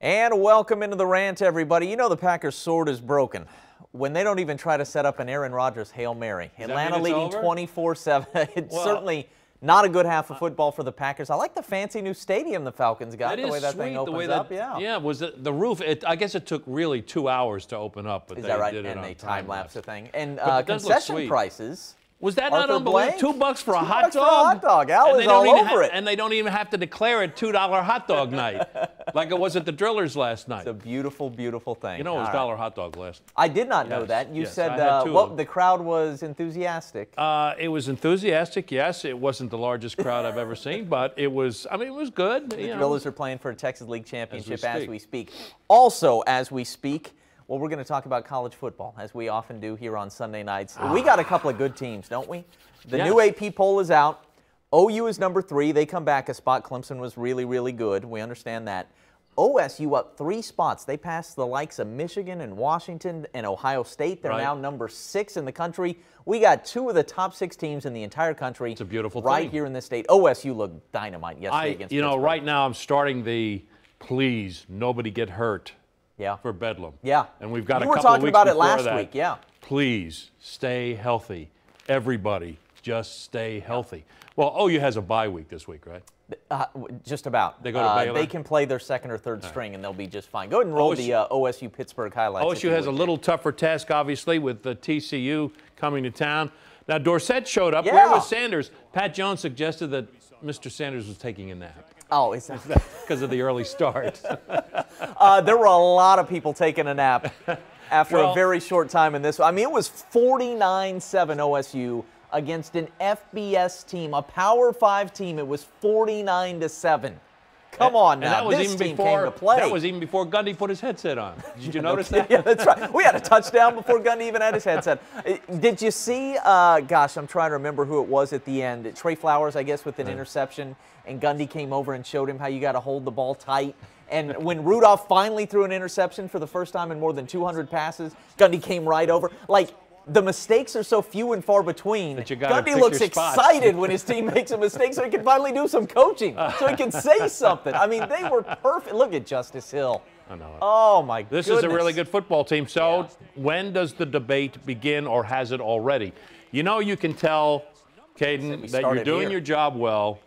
And welcome into the Rant, everybody. You know the Packers' sword is broken when they don't even try to set up an Aaron Rodgers Hail Mary. Atlanta leading 24-7. It's certainly not a good half of football for the Packers. I like the fancy new stadium the Falcons got, the way that thing opens up. Yeah, was the roof. I guess it took really 2 hours to open up. But is that right? Did and it they time-lapse the thing. And concession prices. Was that not unbelievable? $2 for a hot dog? For a hot dog. Al is all over it. And they don't even have to declare it $2 hot dog night, like it was at the Drillers last night. It's a beautiful, beautiful thing. You know, it was $1 hot dog last night. I did not know that. You said the crowd was enthusiastic. It was enthusiastic, yes. It wasn't the largest crowd I've ever seen, but it was, I mean, it was good. The Drillers are playing for a Texas League championship as we speak. Also, as we speak, well, we're going to talk about college football, as we often do here on Sunday nights. We got a couple of good teams, don't we? The new AP poll is out. OU is number 3. They come back a spot. Clemson was really, really good. We understand that. OSU up 3 spots. They passed the likes of Michigan and Washington and Ohio State. They're now number 6 in the country. We got 2 of the top 6 teams in the entire country. It's a beautiful thing. Right here in this state. OSU looked dynamite yesterday against Pittsburgh. Right now I'm starting the please nobody get hurt. For Bedlam. And we've got a couple of weeks before that. You were talking about it last week, Please stay healthy. Everybody, just stay healthy. Well, OU has a bye week this week, right? Just about. They go to Baylor? They can play their second or third string, and they'll be just fine. Go ahead and roll the OSU Pittsburgh highlights. OSU has a little tougher task, obviously, with the TCU coming to town. Now, Dorsett showed up. Where was Sanders? Pat Jones suggested that Mr. Sanders was taking a nap. Oh, is that because of the early start? There were a lot of people taking a nap after a very short time in this. I mean, it was 49-7 OSU against an FBS team, a Power 5 team. It was 49-7. Come on now, this team came to play. That was even before Gundy put his headset on. Did you notice that? Yeah, that's right. We had a touchdown before Gundy even had his headset. Did you see, gosh, I'm trying to remember who it was at the end. Trey Flowers, I guess, with an interception, and Gundy came over and showed him how you got to hold the ball tight. And when Rudolph finally threw an interception for the first time in more than 200 passes, Gundy came right over. Like, the mistakes are so few and far between. Gundy looks excited when his team makes a mistake so he can finally do some coaching, so he can say something. I mean, they were perfect. Look at Justice Hill. I know it. Oh, my goodness. This is a really good football team. So when does the debate begin, or has it already? You know, you can tell, Caden, that you're doing your job well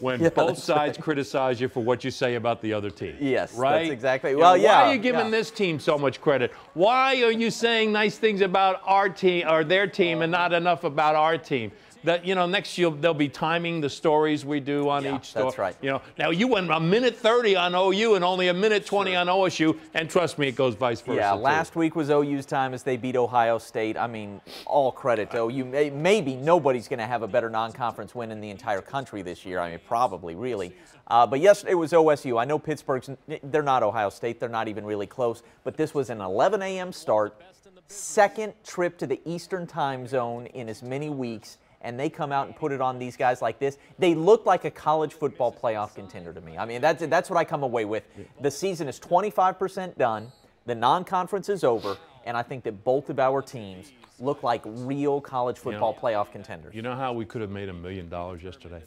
when both sides criticize you for what you say about the other team. Yes, right? That's exactly. Well, why are you giving this team so much credit? Why are you saying nice things about our team or their team and not enough about our team? That, you know, next year they'll be timing the stories we do on each story. That's right. You know, now you went a minute 30 on OU and only a minute 20 on OSU, and trust me, it goes vice versa. Yeah, last week was OU's time as they beat Ohio State. I mean, all credit to OU. Maybe nobody's going to have a better non-conference win in the entire country this year. I mean, probably, really. But yesterday it was OSU. I know Pittsburgh's, they're not Ohio State. They're not even really close. But this was an 11 a.m. start, second trip to the Eastern time zone in as many weeks. And they come out and put it on these guys like this. They look like a college football playoff contender to me. I mean, that's what I come away with. The season is 25% done. The non-conference is over. And I think that both of our teams look like real college football playoff contenders. You know how we could have made $1 million yesterday?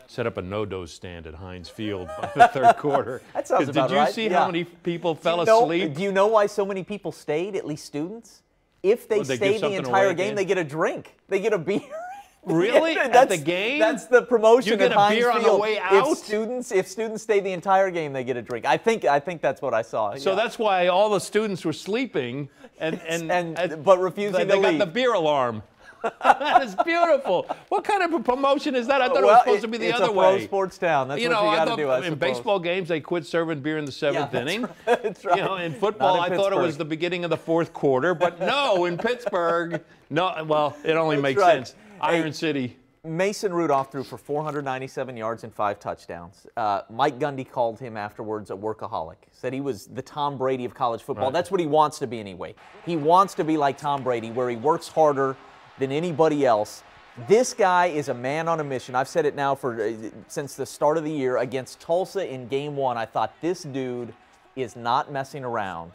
Set up a no-dose stand at Heinz Field by the third quarter. That sounds about right. Did you see how many people fell asleep? Do you know why so many people stayed, at least students? If they stay the entire game, they get a drink. They get a beer. Really? At the game? That's the promotion. You get a beer on the way out? If students stay the entire game, they get a drink. I think that's what I saw. So that's why all the students were sleeping but refusing to leave. They got the beer alarm. That is beautiful. What kind of a promotion is that? I thought it was supposed to be the other way. It's a pro sports town. That's what you got to do. In baseball games, they quit serving beer in the 7th inning. That's right. You know, in football, I thought it was the beginning of the 4th quarter, but no, in Pittsburgh, no. Well, it only makes sense. Iron City. Mason Rudolph threw for 497 yards and 5 touchdowns. Mike Gundy called him afterwards a workaholic. Said he was the Tom Brady of college football. That's what he wants to be anyway. He wants to be like Tom Brady, where he works harder than anybody else. This guy is a man on a mission. I've said it now since the start of the year. Against Tulsa in Game 1, I thought this dude is not messing around.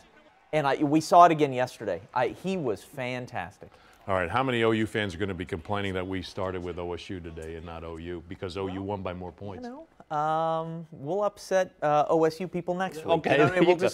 And we saw it again yesterday. He was fantastic. All right, how many OU fans are going to be complaining that we started with OSU today and not OU because OU won by more points? We'll upset OSU people next week. Okay,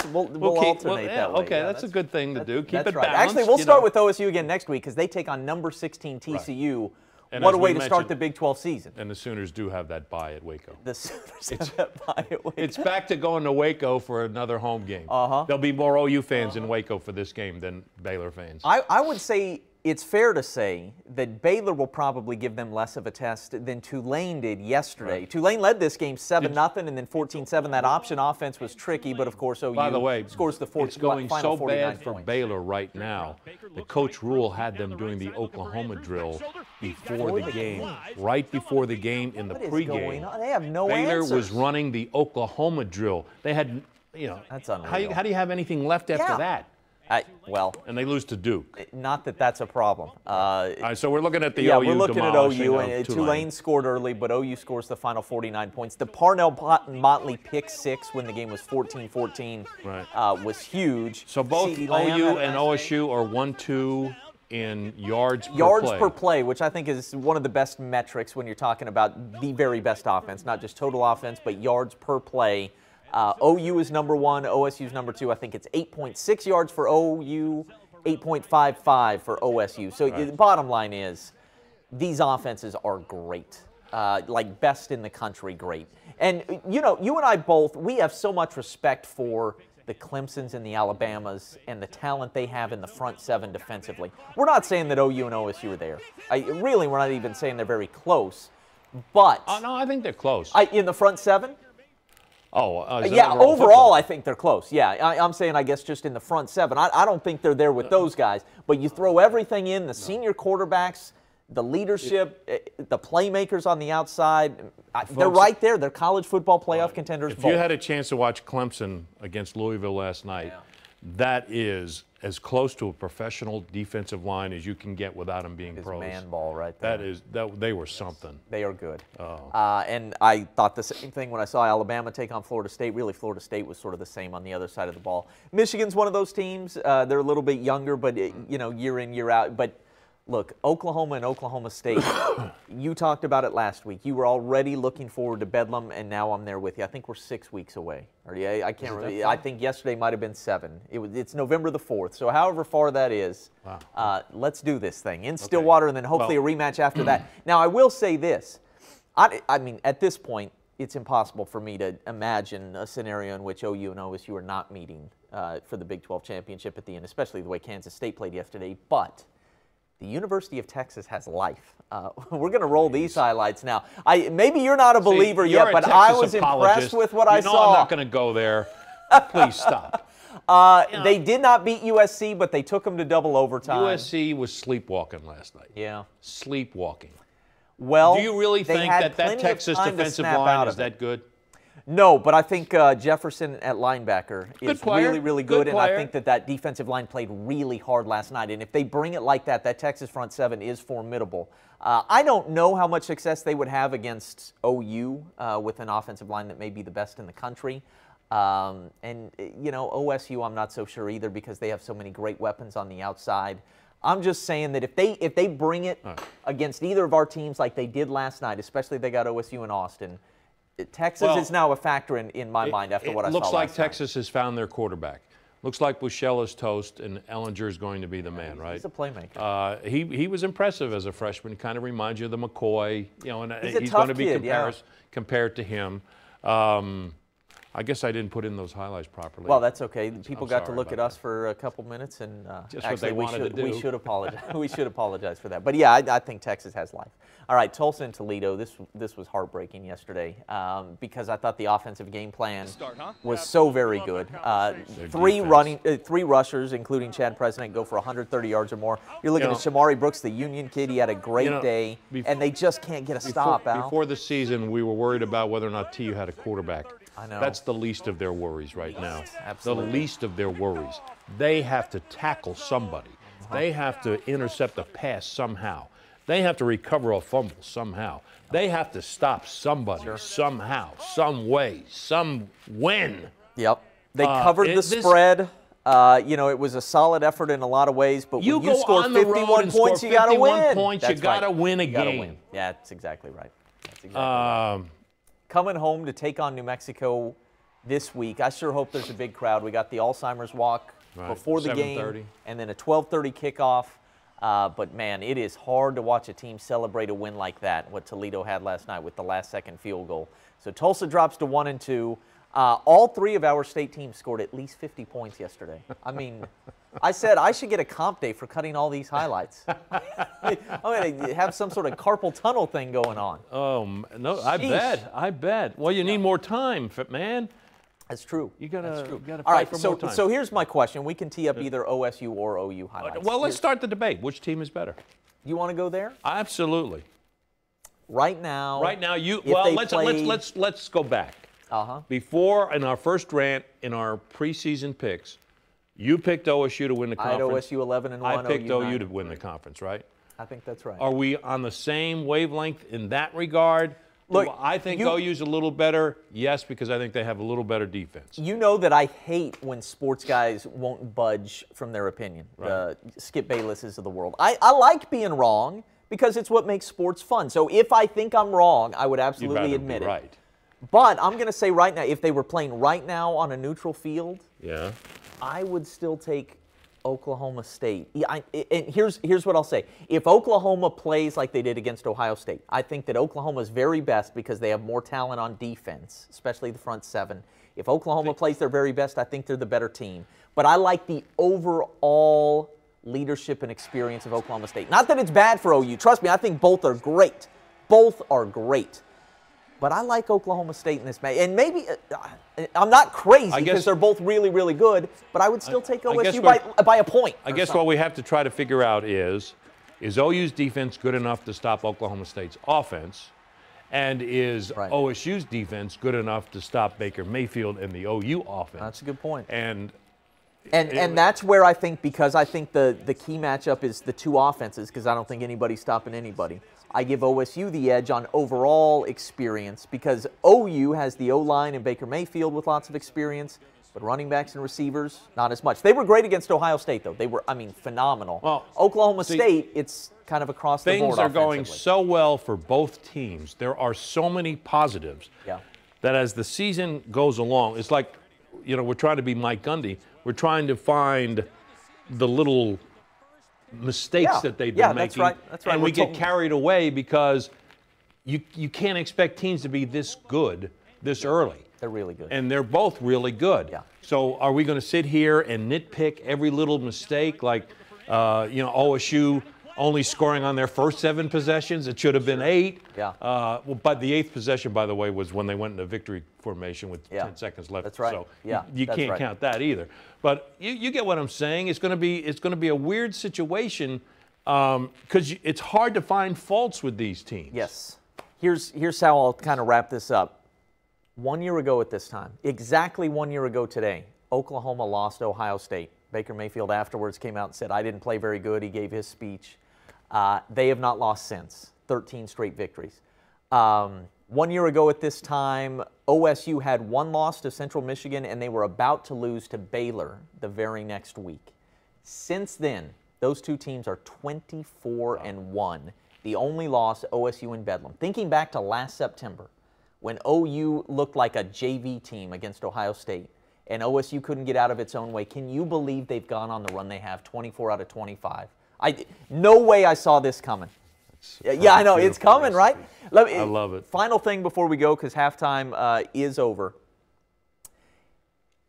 we'll alternate that way. Okay, that's a good thing to do. Keep it right. balanced. Actually, we'll start with OSU again next week because they take on number 16 TCU. Right. And what a way to start the Big 12 season. And the Sooners do have that bye at Waco. The Sooners have that bye at Waco. It's back to going to Waco for another home game. There'll be more OU fans in Waco for this game than Baylor fans. I would say it's fair to say that Baylor will probably give them less of a test than Tulane did yesterday. Right. Tulane led this game 7-0 and then 14-7. That option offense was tricky, but of course OU by the way, scores the it's going so bad points. for Baylor right now. The Coach Rule had them doing the Oklahoma drill before the game, right before the game in the pregame. They have no Baylor answers. was running the Oklahoma drill. They had, that's unreal. How do you have anything left after that? And they lose to Duke. Not that that's a problem. All right, so we're looking at the OU. Yeah, we're looking at OU, and Tulane scored early, but OU scores the final 49 points. The Parnell-Motley pick 6 when the game was 14-14 was huge. So both OU and OSU are 1-2 in yards per play. Yards per play, which I think is one of the best metrics when you're talking about the very best offense, not just total offense, but yards per play. OU is number 1, OSU is number 2. I think it's 8.6 yards for OU, 8.55 for OSU. So the bottom line is these offenses are great, like best in the country great. And, you and I both, we have so much respect for the Clemsons and the Alabamas and the talent they have in the front 7 defensively. We're not saying that OU and OSU are there. We're not even saying they're very close. But no, I think they're close. In the front 7? Yeah, overall I think they're close. Yeah, I'm saying I guess just in the front 7. I don't think they're there with those guys. But you throw everything in, the senior quarterbacks, the leadership, the playmakers on the outside, they're right there. They're college football playoff contenders. If you had a chance to watch Clemson against Louisville last night, that is as close to a professional defensive line as you can get without them being pros. Man ball right there. They were something. They are good. And I thought the same thing when I saw Alabama take on Florida State. Really, Florida State was sort of the same on the other side of the ball. Michigan's one of those teams. They're a little bit younger, but year in, year out. But look, Oklahoma and Oklahoma State, you talked about it last week. You were already looking forward to Bedlam, and now I'm there with you. I think we're 6 weeks away. I can't remember. I think yesterday might have been 7. It's November the 4th. So however far that is, let's do this thing in Stillwater, and then hopefully a rematch after that. Now, I will say this. I mean, at this point, it's impossible for me to imagine a scenario in which OU and OSU are not meeting for the Big 12 championship at the end, especially the way Kansas State played yesterday. But the University of Texas has life. We're going to roll these highlights now. Maybe you're not a believer yet, but I was impressed with what I saw. I'm not going to go there. Please stop. They did not beat USC, but they took them to double overtime. USC was sleepwalking last night. Yeah. Sleepwalking. Well, do you really think that Texas defensive line is that good? No, but I think Jefferson at linebacker is really, really good, and I think that defensive line played really hard last night. And if they bring it like that, that Texas front 7 is formidable. I don't know how much success they would have against OU with an offensive line that may be the best in the country. And, OSU I'm not so sure either because they have so many great weapons on the outside. I'm just saying that if they bring it against either of our teams like they did last night, especially if they got OSU in Austin, Texas is now a factor in my mind after what I saw last night. Looks like Texas has found their quarterback. Looks like Buechele is toast and Ellinger is going to be the man, right? He's a playmaker. He was impressive as a freshman. Kind of reminds you of the McCoy. And he's going to be compared to him. I guess I didn't put in those highlights properly. Well, that's okay. People got to look at us for a couple minutes, and actually we should apologize. We should apologize for that. But yeah, I think Texas has life. All right, Tulsa and Toledo. This was heartbreaking yesterday because I thought the offensive game plan was so very good. Three rushers, including Chad President, go for 130 yards or more. You're looking at Shamari Brooks, the Union kid. He had a great day, and they just can't get a stop. Before the season, we were worried about whether or not TU had a quarterback. I know. That's the least of their worries right now. Absolutely. The least of their worries. They have to tackle somebody. They have to intercept a pass somehow. They have to recover a fumble somehow. They have to stop somebody somehow, some way, some when. Yep. They covered the spread. It was a solid effort in a lot of ways, but when you score 51 points, you got to win. You got to win a game. Yeah, that's exactly right. That's exactly right. coming home to take on New Mexico this week. I sure hope there's a big crowd. We got the Alzheimer's walk before the game, and then a 12:30 kickoff. But, man, it is hard to watch a team celebrate a win like that, what Toledo had last night with the last-second field goal. So Tulsa drops to 1-2. All three of our state teams scored at least 50 points yesterday. I mean, I said I should get a comp day for cutting all these highlights. I'm going to have some sort of carpal tunnel thing going on. Oh, no, I bet. Well, you need more time, man. That's true. You gotta fight all right, for more time. So here's my question. We can tee up either OSU or OU highlights. Well, let's start the debate. Which team is better? You want to go there? Absolutely. Right now, let's go back. Before, in our first rant, in our preseason picks, you picked OSU to win the conference. I had OSU 11-1. I picked OU to win the conference, right? I think that's right. Are we on the same wavelength in that regard? Look, I think OU's a little better, yes, because I think they have a little better defense. You know that I hate when sports guys won't budge from their opinion, the Skip Baylesses of the world. I like being wrong because it's what makes sports fun. So if I think I'm wrong, I would absolutely admit it. Right. But I'm going to say right now, if they were playing right now on a neutral field, I would still take Oklahoma State. And here's what I'll say. If Oklahoma plays like they did against Ohio State, I think that Oklahoma's very best because they have more talent on defense, especially the front seven. If Oklahoma plays their very best, I think they're the better team. But I like the overall leadership and experience of Oklahoma State. Not that it's bad for OU. Trust me, I think both are great. Both are great. But I like Oklahoma State in this match. And maybe I'm not crazy because they're both really, really good, but I would still take OSU by a point. I guess what we have to try to figure out is OU's defense good enough to stop Oklahoma State's offense? And is OSU's defense good enough to stop Baker Mayfield and the OU offense? That's a good point. And that's where I think, because I think the key matchup is the two offenses, because I don't think anybody's stopping anybody. I give OSU the edge on overall experience because OU has the O-line and Baker Mayfield with lots of experience, but running backs and receivers, not as much. They were great against Ohio State, though. They were, phenomenal. Well, Oklahoma State, it's kind of across the board. Things are going so well for both teams. There are so many positives that as the season goes along, it's like, we're trying to be Mike Gundy. We're trying to find the little mistakes that they've been making. That's right. And we get carried away because you can't expect teams to be this good this early. They're really good. And they're both really good. Yeah. So are we going to sit here and nitpick every little mistake like, OSU only scoring on their first 7 possessions? It should have been 8. Yeah. But the 8th possession, by the way, was when they went into victory formation with 10 seconds left. That's right. So you can't count that either. But you get what I'm saying. It's going to be a weird situation because it's hard to find faults with these teams. Yes. Here's how I'll kind of wrap this up. 1 year ago at this time, exactly 1 year ago today, Oklahoma lost to Ohio State. Baker Mayfield afterwards came out and said, I didn't play very good. He gave his speech. They have not lost since. 13 straight victories. 1 year ago at this time, OSU had 1 loss to Central Michigan, and they were about to lose to Baylor the very next week. Since then, those two teams are 24-1. The only loss, OSU in Bedlam. Thinking back to last September, when OU looked like a JV team against Ohio State, and OSU couldn't get out of its own way, can you believe they've gone on the run they have, 24 out of 25? No way I saw this coming. Yeah, I know. It's coming, right? I love it. Final thing before we go, because halftime is over.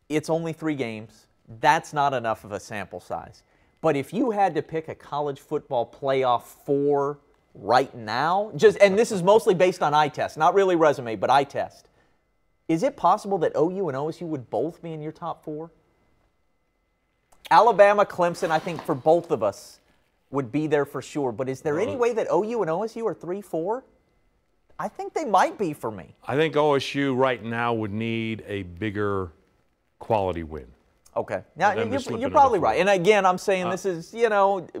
It's only 3 games. That's not enough of a sample size. But if you had to pick a college football playoff 4 right now, and this is mostly based on eye test, not really resume, but eye test, is it possible that OU and OSU would both be in your top 4? Alabama, Clemson, I think for both of us, would be there for sure. But is there any way that OU and OSU are 3-4? I think they might be for me. I think OSU right now would need a bigger quality win. Okay. Now, you're probably right. And again, I'm saying this is,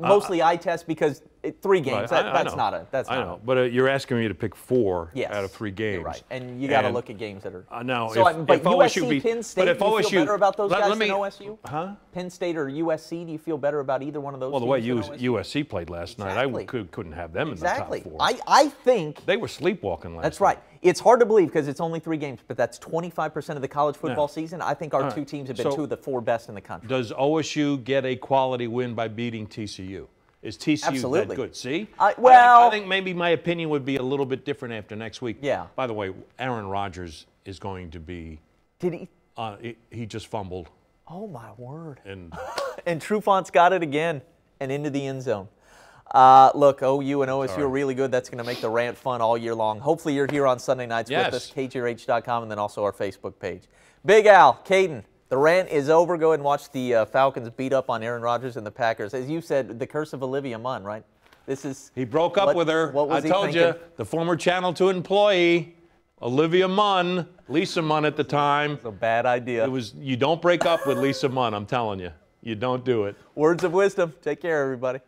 mostly eye test because 3 games. Right. That's not a. I know. But you're asking me to pick 4 out of 3 games. You're right. And you got to look at games that are. No. So, but USC, OSU Penn State, do you feel better about those guys than OSU? Huh? Penn State or USC, do you feel better about either one of those? Well, the way USC played last night, I couldn't have them in the top 4. I think. They were sleepwalking last night. That's right. It's hard to believe because it's only 3 games, but that's 25% of the college football season. I think our 2 teams have been 2 of the 4 best in the country. Does OSU get a quality win by beating TCU? Is TCU that good? See? Well, I think maybe my opinion would be a little bit different after next week. Yeah. By the way, Aaron Rodgers is going to be. Did he? He just fumbled. Oh, my word. And Trufant's got it again and into the end zone. Look, OU and OSU are really good. That's going to make the Rant fun all year long. Hopefully you're here on Sunday nights with us, KGRH.com, and then also our Facebook page. Big Al, Caden, the Rant is over. Go ahead and watch the Falcons beat up on Aaron Rodgers and the Packers. As you said, the curse of Olivia Munn, right? He broke up with her. What was I told you, the former Channel 2 employee, Olivia Munn, Lisa Munn at the time. It's a bad idea. You don't break up with Lisa Munn, I'm telling you. You don't do it. Words of wisdom. Take care, everybody.